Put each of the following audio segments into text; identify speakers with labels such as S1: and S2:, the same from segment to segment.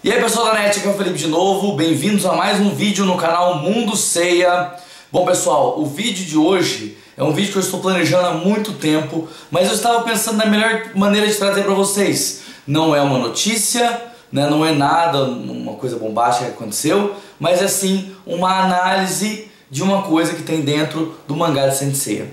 S1: E aí pessoal da net, aqui é o Felipe de novo, bem-vindos a mais um vídeo no canal Mundo Ceia. Bom pessoal, o vídeo de hoje é um vídeo que eu estou planejando há muito tempo, mas eu estava pensando na melhor maneira de trazer para vocês. Não é uma notícia, né, não é nada, uma coisa bombástica que aconteceu, mas é sim uma análise de uma coisa que tem dentro do mangá de Saint Seiya.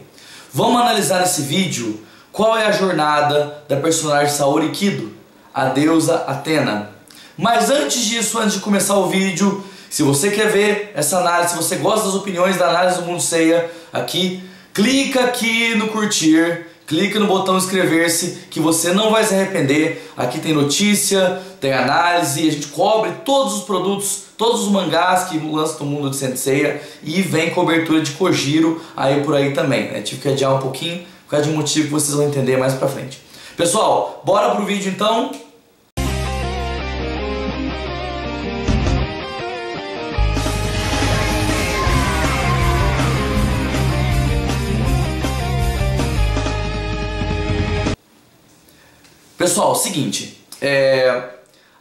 S1: Vamos analisar nesse vídeo qual é a jornada da personagem Saori Kido, a deusa Athena. Mas antes disso, antes de começar o vídeo, se você quer ver essa análise, se você gosta das opiniões da análise do Mundo Ceia aqui, clica aqui no curtir, clica no botão inscrever-se, que você não vai se arrepender. Aqui tem notícia, tem análise, a gente cobre todos os produtos, todos os mangás que lançam no mundo de Saint Seiya, e vem cobertura de Kojiro aí por aí também, né? Tive que adiar um pouquinho por causa de um motivo que vocês vão entender mais pra frente. Pessoal, bora pro vídeo então. Pessoal, seguinte,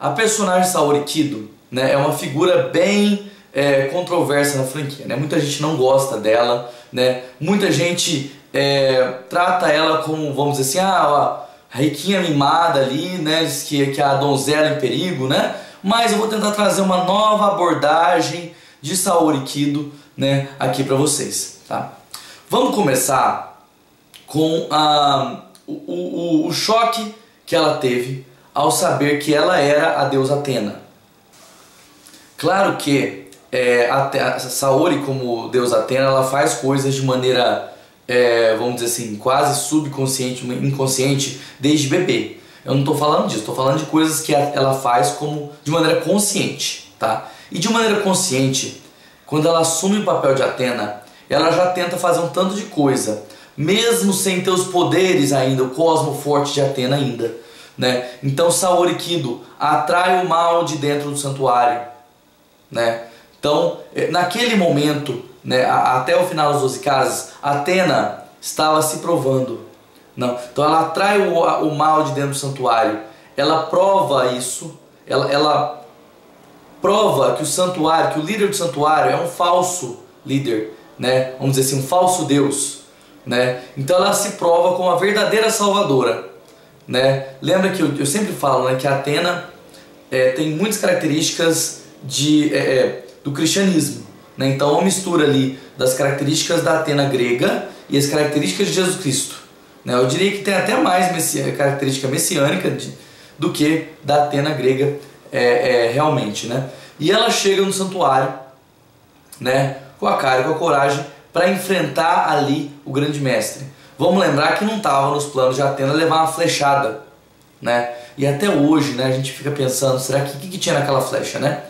S1: a personagem Saori Kido, né, é uma figura bem controversa na franquia, né? Muita gente não gosta dela, né? Muita gente trata ela como, vamos dizer assim, a riquinha mimada ali, né? Diz que é a donzela em perigo, né? Mas eu vou tentar trazer uma nova abordagem de Saori Kido, né, aqui pra vocês, tá? Vamos começar com o choque que ela teve ao saber que ela era a deusa Athena. Claro que a Saori, como deusa Athena, ela faz coisas de maneira, vamos dizer assim, quase subconsciente, inconsciente, desde bebê. Eu não estou falando disso, estou falando de coisas que ela faz como de maneira consciente, tá? E de maneira consciente, quando ela assume o papel de Athena, ela já tenta fazer um tanto de coisa, mesmo sem ter os poderes ainda, o cosmo forte de Athena ainda, né? Então Saori Kido atrai o mal de dentro do santuário, né? Então, naquele momento, né, até o final das 12 casas, Athena estava se provando. Não. Então ela atrai o mal de dentro do santuário, ela prova isso, ela prova que o santuário, que o líder do santuário é um falso líder, né? Vamos dizer assim, um falso deus, né? Então ela se prova como a verdadeira salvadora, né? Lembra que eu sempre falo, né, que a Athena tem muitas características do cristianismo, né? Então é uma mistura ali das características da Athena grega e as características de Jesus Cristo, né? Eu diria que tem até mais característica messiânica do que da Athena grega realmente, né? E ela chega no santuário, né, com a cara e com a coragem para enfrentar ali o grande mestre. Vamos lembrar que não estava nos planos de Athena levar uma flechada, né? E até hoje, né, a gente fica pensando, será que o que tinha naquela flecha, né?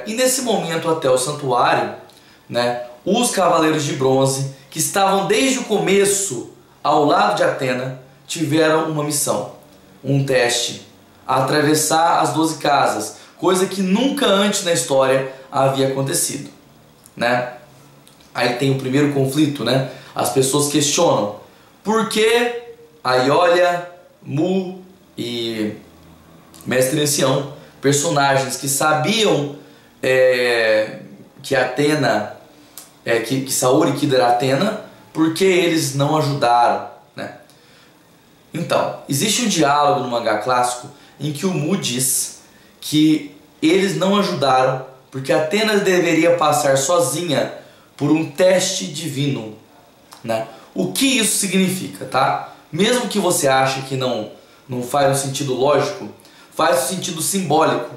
S1: E nesse momento até o santuário, né, os cavaleiros de bronze, que estavam desde o começo ao lado de Athena, tiveram uma missão, um teste, atravessar as 12 casas, coisa que nunca antes na história havia acontecido, né? Aí tem o primeiro conflito, né? As pessoas questionam por que a Hylia, Mu e Mestre Ancião, personagens que sabiam que Athena, que Saori Kido era Athena, por que eles não ajudaram, né? Então, existe um diálogo no mangá clássico em que o Mu diz que eles não ajudaram porque Athena deveria passar sozinha por um teste divino, né? O que isso significa, tá? Mesmo que você ache que não faz um sentido lógico, faz um sentido simbólico,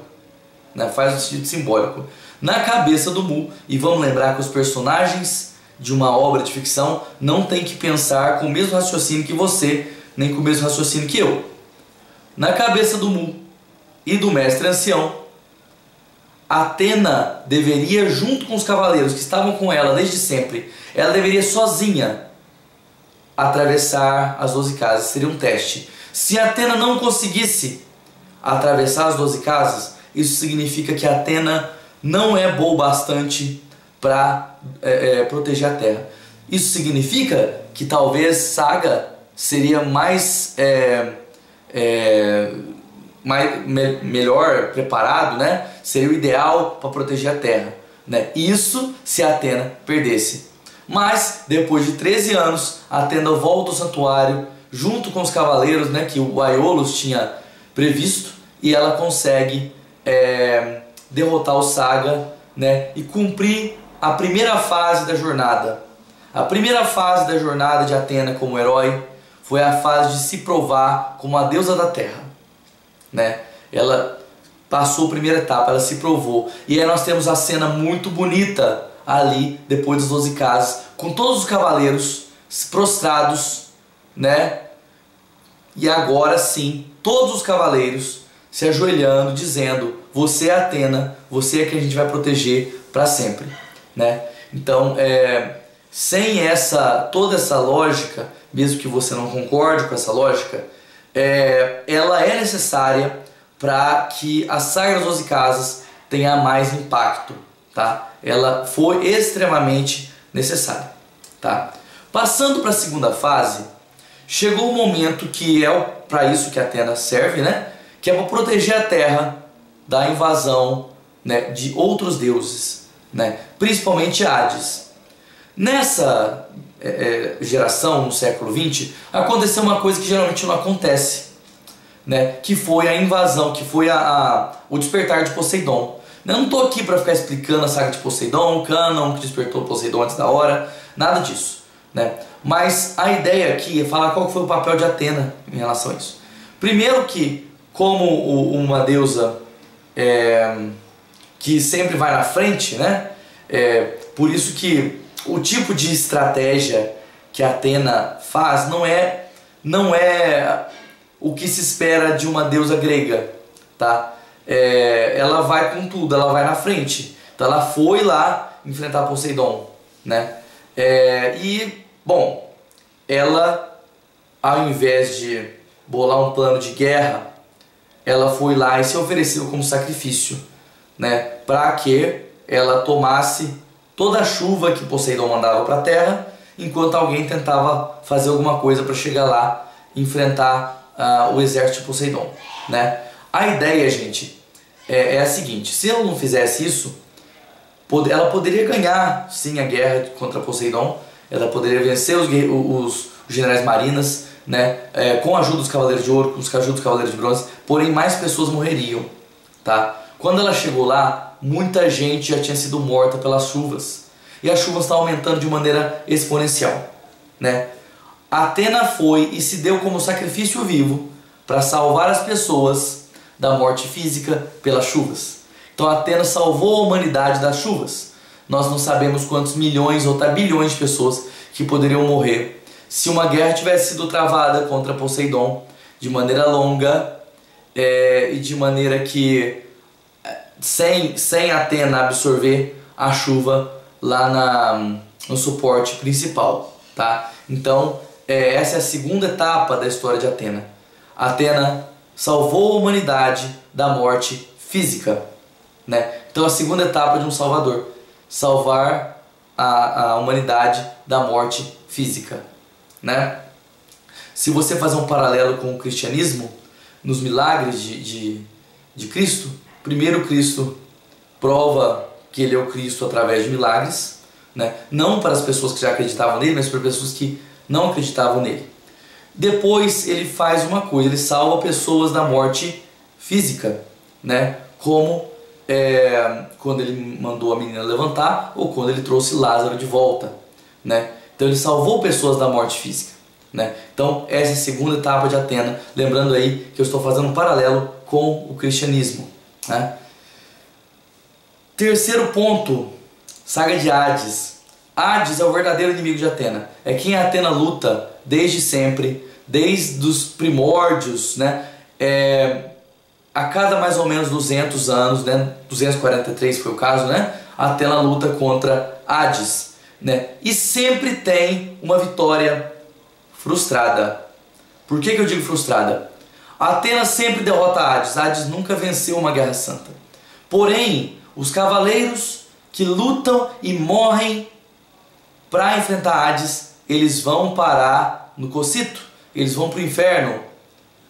S1: né? Faz um sentido simbólico na cabeça do Mu. E vamos lembrar que os personagens de uma obra de ficção não tem que pensar com o mesmo raciocínio que você, nem com o mesmo raciocínio que eu. Na cabeça do Mu e do mestre ancião, Athena deveria, junto com os cavaleiros que estavam com ela desde sempre, ela deveria sozinha atravessar as 12 casas. Seria um teste. Se Athena não conseguisse atravessar as 12 casas, isso significa que Athena não é boa o bastante para proteger a Terra. Isso significa que talvez Saga seria mais melhor preparado, né, seria o ideal para proteger a terra, né? Isso se Atena perdesse. Mas depois de 13 anos, Atena volta ao santuário junto com os cavaleiros, né, que o Aiolos tinha previsto, e ela consegue derrotar o Saga, né, e cumprir a primeira fase da jornada. A primeira fase da jornada de Atena como herói foi a fase de se provar como a deusa da terra, né? Ela passou a primeira etapa, ela se provou. E aí nós temos a cena muito bonita ali, depois das 12 casas, com todos os cavaleiros prostrados, né? E agora sim, todos os cavaleiros se ajoelhando, dizendo: você é Atena, você é que a gente vai proteger para sempre, né? Então, sem toda essa lógica, mesmo que você não concorde com essa lógica, ela é necessária para que a saga das 12 casas tenha mais impacto, tá? Ela foi extremamente necessária, tá? Passando para a segunda fase, chegou o momento que é para isso que a Atena serve, né? Que é para proteger a terra da invasão, né, de outros deuses, né? Principalmente Hades. Nessa geração, no século XX, aconteceu uma coisa que geralmente não acontece, né? Que foi a invasão, que foi o despertar de Poseidon. Eu não estou aqui para ficar explicando a saga de Poseidon, o Cânon que despertou Poseidon antes da hora, nada disso, né? Mas a ideia aqui é falar qual foi o papel de Atena em relação a isso. Primeiro que, como uma deusa que sempre vai na frente, né? Por isso que o tipo de estratégia que a Atena faz não é o que se espera de uma deusa grega, tá? Ela vai com tudo, ela vai na frente. Então ela foi lá enfrentar Poseidon, né? Bom, ela, ao invés de bolar um plano de guerra, ela foi lá e se ofereceu como sacrifício, né? Para que ela tomasse toda a chuva que Poseidon mandava para a terra, enquanto alguém tentava fazer alguma coisa para chegar lá e enfrentar o exército de Poseidon, né? A ideia, gente, é a seguinte: se ela não fizesse isso, ela poderia ganhar sim a guerra contra Poseidon, ela poderia vencer os generais marinas, né, com a ajuda dos cavaleiros de ouro, com a ajuda dos cavaleiros de bronze, porém mais pessoas morreriam, tá? Quando ela chegou lá, muita gente já tinha sido morta pelas chuvas, e as chuvas estavam aumentando de maneira exponencial, né? Atena foi e se deu como sacrifício vivo para salvar as pessoas da morte física pelas chuvas. Então Atena salvou a humanidade das chuvas. Nós não sabemos quantos milhões ou até bilhões de pessoas que poderiam morrer se uma guerra tivesse sido travada contra Poseidon de maneira longa e de maneira que sem Atena absorver a chuva lá no suporte principal, tá? Então essa é a segunda etapa da história de Atena. Atena salvou a humanidade da morte física, né? Então a segunda etapa de um salvador, salvar a humanidade da morte física, né? Se você fazer um paralelo com o cristianismo, nos milagres de Cristo, primeiro Cristo prova que ele é o Cristo através de milagres, né? Não para as pessoas que já acreditavam nele, mas para pessoas que não acreditavam nele. Depois ele faz uma coisa, ele salva pessoas da morte física, né? Como quando ele mandou a menina levantar, ou quando ele trouxe Lázaro de volta, né? Então ele salvou pessoas da morte física, né? Então essa é a segunda etapa de Atena, lembrando aí que eu estou fazendo um paralelo com o cristianismo, né? Terceiro ponto, saga de Hades. Hades é o verdadeiro inimigo de Atena, é quem a Atena luta desde sempre, desde os primórdios, né? A cada mais ou menos 200 anos, né? 243 foi o caso, né? A Atena luta contra Hades, né? E sempre tem uma vitória frustrada. Por que eu digo frustrada? A Atena sempre derrota Hades. Hades nunca venceu uma guerra santa. Porém, os cavaleiros que lutam e morrem para enfrentar Hades, eles vão parar no Cocito, eles vão para o inferno,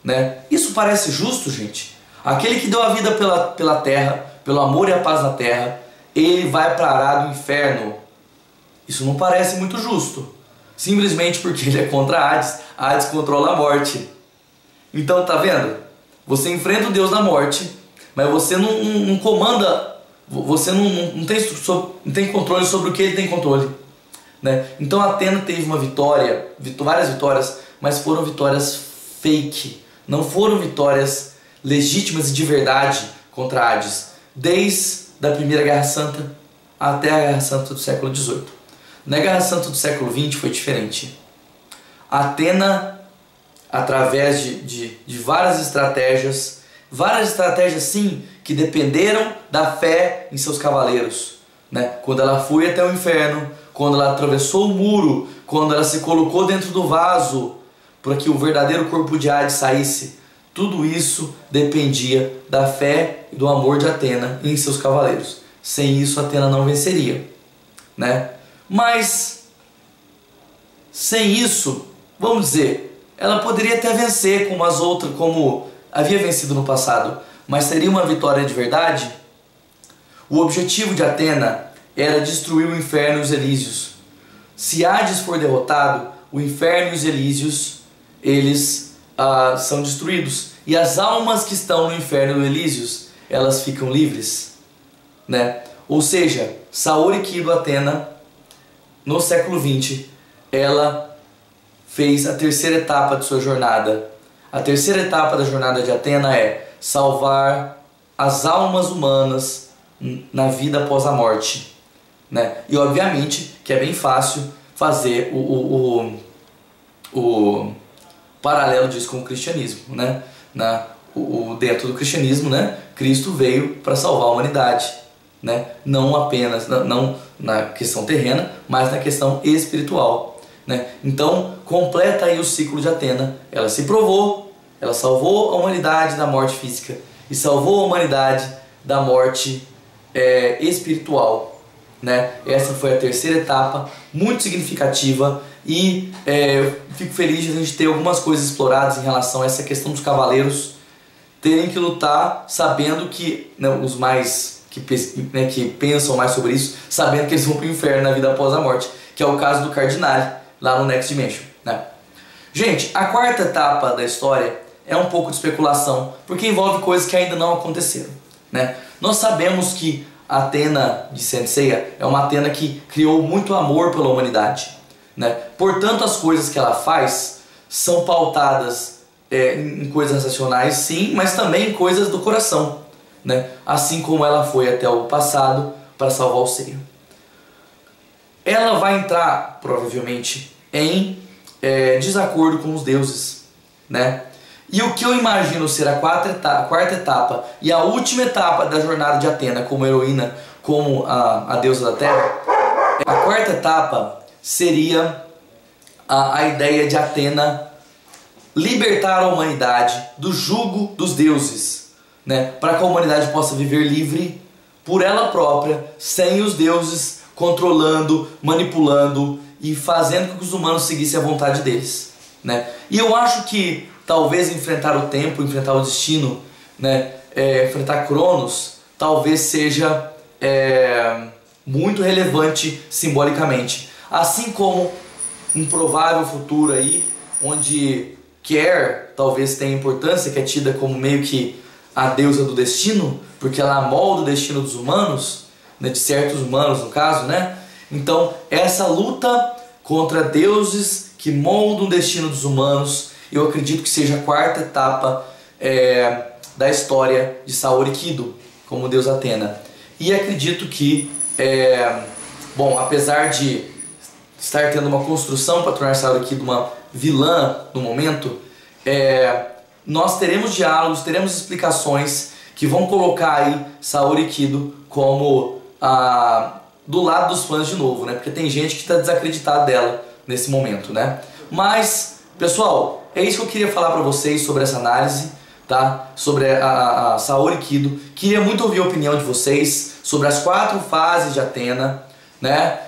S1: né? Isso parece justo, gente? aquele que deu a vida pela terra, pelo amor e a paz na terra, ele vai para a arara do inferno. Isso não parece muito justo, simplesmente porque ele é contra Hades. Hades controla a morte. Então, tá vendo? Você enfrenta o Deus da morte, mas você não comanda, você não tem controle sobre o que ele tem controle, né? Então Atena teve uma vitória, várias vitórias, mas foram vitórias fake, não foram vitórias legítimas e de verdade contra Hades, desde a Primeira Guerra Santa até a Guerra Santa do século XVIII. Na Guerra Santa do século XX foi diferente. Atena, através de várias estratégias sim, que dependeram da fé em seus cavaleiros, né? Quando ela foi até o inferno, quando ela atravessou o muro, quando ela se colocou dentro do vaso para que o verdadeiro corpo de Hades saísse, tudo isso dependia da fé e do amor de Atena em seus cavaleiros. Sem isso, Atena não venceria, né? Mas sem isso, vamos dizer, ela poderia até vencer como as outras, como havia vencido no passado, mas seria uma vitória de verdade? O objetivo de Atena era destruir o inferno e os Elísios. Se Hades for derrotado, o inferno e os Elísios, eles são destruídos. E as almas que estão no inferno e no Elísios, elas ficam livres, né? Ou seja, Saori Kido Atena, no século XX, ela fez a terceira etapa de sua jornada. A terceira etapa da jornada de Atena é salvar as almas humanas na vida após a morte, né? E obviamente que é bem fácil fazer o paralelo disso com o cristianismo, né? Dentro do cristianismo, né? Cristo veio para salvar a humanidade, né? Não apenas não na questão terrena, mas na questão espiritual, né? Então completa aí o ciclo de Atena. Ela se provou, ela salvou a humanidade da morte física e salvou a humanidade da morte espiritual, né? Essa foi a terceira etapa, muito significativa, e eu fico feliz de a gente ter algumas coisas exploradas em relação a essa questão dos cavaleiros terem que lutar sabendo que, né, os mais que pensam mais sobre isso, sabendo que eles vão para o inferno na vida após a morte, que é o caso do Cardinale lá no Next Dimension, né? Gente, a quarta etapa da história é um pouco de especulação, porque envolve coisas que ainda não aconteceram, né? Nós sabemos que a Atena de Senseia é uma Atena que criou muito amor pela humanidade, né? Portanto, as coisas que ela faz são pautadas em coisas racionais, sim, mas também em coisas do coração, né? Assim como ela foi até o passado para salvar o Seiya. Ela vai entrar, provavelmente, em desacordo com os deuses, né? E o que eu imagino ser a quarta etapa e a última etapa da jornada de Atena como heroína, como a deusa da terra, a quarta etapa seria a ideia de Atena libertar a humanidade do jugo dos deuses, né? Para que a humanidade possa viver livre por ela própria, sem os deuses controlando, manipulando e fazendo com que os humanos seguissem a vontade deles, né? E eu acho que talvez enfrentar o tempo, enfrentar o destino, né? Enfrentar Cronos, talvez seja muito relevante simbolicamente. Assim como um provável futuro aí, onde Ker talvez tenha importância, que é tida como meio que a deusa do destino, porque ela molda o destino dos humanos, né? De certos humanos no caso, né? Então essa luta contra deuses que moldam o destino dos humanos, eu acredito que seja a quarta etapa da história de Saori Kido como deusa Atena. E acredito que, bom, apesar de estar tendo uma construção para tornar Saori Kido uma vilã no momento, nós teremos diálogos, teremos explicações que vão colocar aí Saori Kido como do lado dos fãs de novo, né? Porque tem gente que está desacreditada dela nesse momento, né? Mas, pessoal, é isso que eu queria falar para vocês sobre essa análise, tá? Sobre a Saori Kido. Queria muito ouvir a opinião de vocês sobre as 4 fases de Atena, né?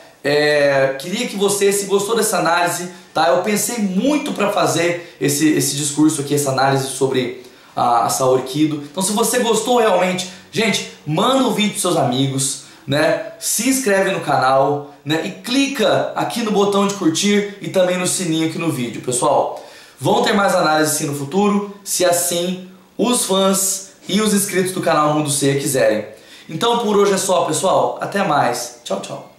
S1: Queria que você, se gostou dessa análise, tá? Eu pensei muito para fazer esse discurso aqui, essa análise sobre a Saori Kido. Então se você gostou realmente, gente, manda o vídeo para seus amigos, né? Se inscreve no canal, né? E clica aqui no botão de curtir e também no sininho aqui no vídeo, pessoal. Vão ter mais análises sim no futuro, se assim os fãs e os inscritos do canal Mundo Seiya quiserem. Então por hoje é só, pessoal. Até mais. Tchau, tchau.